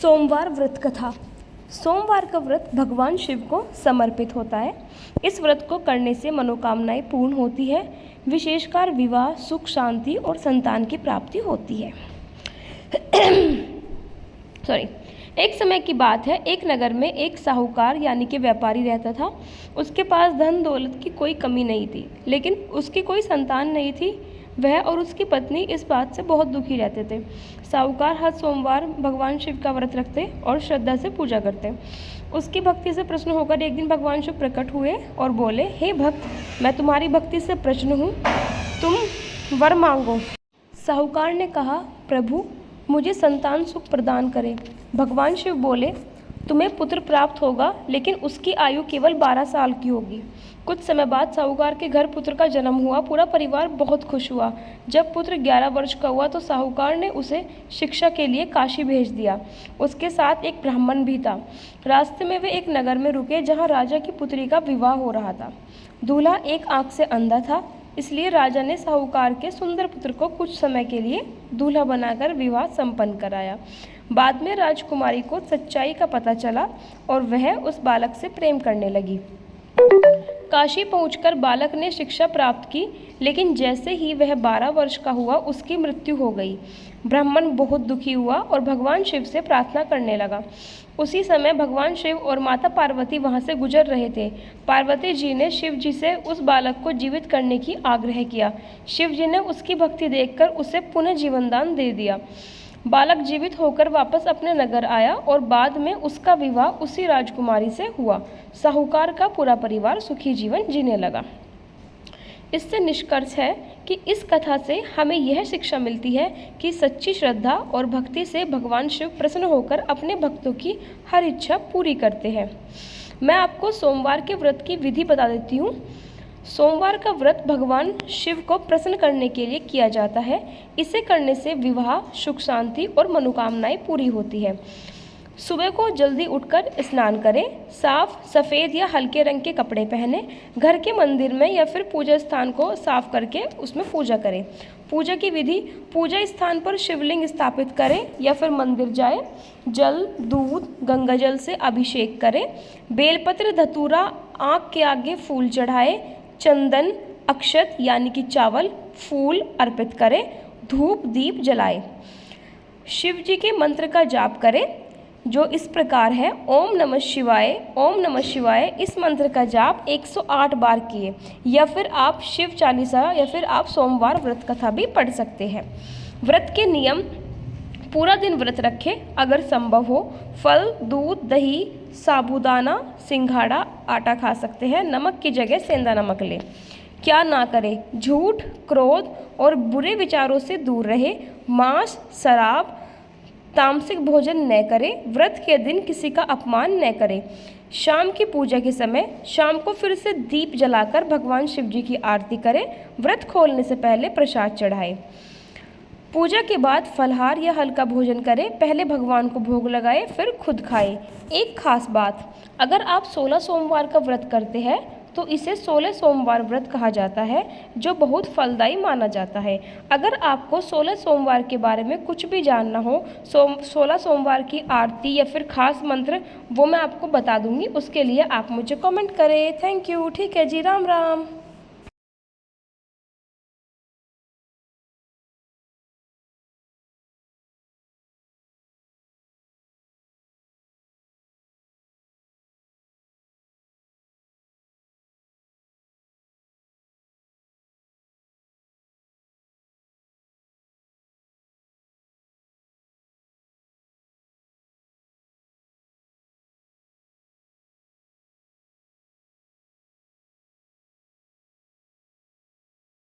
सोमवार व्रत कथा। सोमवार का व्रत भगवान शिव को समर्पित होता है। इस व्रत को करने से मनोकामनाएं पूर्ण होती है, विशेषकर विवाह, सुख, शांति और संतान की प्राप्ति होती है। एक समय की बात है, एक नगर में एक साहूकार यानी कि व्यापारी रहता था। उसके पास धन दौलत की कोई कमी नहीं थी, लेकिन उसकी कोई संतान नहीं थी। वह और उसकी पत्नी इस बात से बहुत दुखी रहते थे। साहूकार हर सोमवार भगवान शिव का व्रत रखते और श्रद्धा से पूजा करते। उसकी भक्ति से प्रसन्न होकर एक दिन भगवान शिव प्रकट हुए और बोले, हे भक्त, मैं तुम्हारी भक्ति से प्रसन्न हूँ, तुम वर मांगो। साहूकार ने कहा, प्रभु, मुझे संतान सुख प्रदान करें। भगवान शिव बोले, तुम्हें पुत्र प्राप्त होगा, लेकिन उसकी आयु केवल 12 साल की होगी। कुछ समय बाद साहूकार के घर पुत्र का जन्म हुआ। पूरा परिवार बहुत खुश हुआ। जब पुत्र 11 वर्ष का हुआ तो साहूकार ने उसे शिक्षा के लिए काशी भेज दिया। उसके साथ एक ब्राह्मण भी था। रास्ते में वे एक नगर में रुके जहाँ राजा की पुत्री का विवाह हो रहा था। दूल्हा एक आंख से अंधा था, इसलिए राजा ने साहूकार के सुंदर पुत्र को कुछ समय के लिए दूल्हा बनाकर विवाह संपन्न कराया। बाद में राजकुमारी को सच्चाई का पता चला और वह उस बालक से प्रेम करने लगी। काशी पहुंचकर बालक ने शिक्षा प्राप्त की, लेकिन जैसे ही वह 12 वर्ष का हुआ उसकी मृत्यु हो गई। ब्राह्मण बहुत दुखी हुआ और भगवान शिव से प्रार्थना करने लगा। उसी समय भगवान शिव और माता पार्वती वहां से गुजर रहे थे। पार्वती जी ने शिव जी से उस बालक को जीवित करने की आग्रह किया। शिव जी ने उसकी भक्ति देखकर उसे पुनः जीवन दान दे दिया। बालक जीवित होकर वापस अपने नगर आया और बाद में उसका विवाह उसी राजकुमारी से हुआ। साहूकार का पूरा परिवार सुखी जीवन जीने लगा। इससे निष्कर्ष है कि इस कथा से हमें यह शिक्षा मिलती है कि सच्ची श्रद्धा और भक्ति से भगवान शिव प्रसन्न होकर अपने भक्तों की हर इच्छा पूरी करते हैं। मैं आपको सोमवार के व्रत की विधि बता देती हूँ। सोमवार का व्रत भगवान शिव को प्रसन्न करने के लिए किया जाता है। इसे करने से विवाह, सुख, शांति और मनोकामनाएं पूरी होती है। सुबह को जल्दी उठकर स्नान करें, साफ सफ़ेद या हल्के रंग के कपड़े पहने, घर के मंदिर में या फिर पूजा स्थान को साफ करके उसमें पूजा करें। पूजा की विधि, पूजा स्थान पर शिवलिंग स्थापित करें या फिर मंदिर जाएं, जल, दूध, गंगा जल से अभिषेक करें, बेलपत्र, धतूरा, आँख के आगे फूल चढ़ाएं, चंदन, अक्षत यानी कि चावल, फूल अर्पित करें, धूप दीप जलाएं। शिव जी के मंत्र का जाप करें, जो इस प्रकार है, ओम नमः शिवाय, ओम नमः शिवाय। इस मंत्र का जाप 108 बार किए, या फिर आप शिव चालीसा या फिर आप सोमवार व्रत कथा भी पढ़ सकते हैं। व्रत के नियम, पूरा दिन व्रत रखें, अगर संभव हो फल, दूध, दही, साबूदाना, सिंघाड़ा, आटा खा सकते हैं। नमक की जगह सेंधा नमक लें। क्या ना करें, झूठ, क्रोध और बुरे विचारों से दूर रहे। मांस, शराब, तामसिक भोजन न करें। व्रत के दिन किसी का अपमान न करें। शाम की पूजा के समय शाम को फिर से दीप जलाकर भगवान शिव जी की आरती करें। व्रत खोलने से पहले प्रसाद चढ़ाएं। पूजा के बाद फलाहार या हल्का भोजन करें। पहले भगवान को भोग लगाएं, फिर खुद खाएं। एक खास बात, अगर आप 16 सोमवार का व्रत करते हैं तो इसे 16 सोमवार व्रत कहा जाता है, जो बहुत फलदायी माना जाता है। अगर आपको 16 सोमवार के बारे में कुछ भी जानना हो, 16 सोमवार की आरती या फिर खास मंत्र, वो मैं आपको बता दूंगी। उसके लिए आप मुझे कमेंट करें। Thank you. ठीक है जी, राम राम।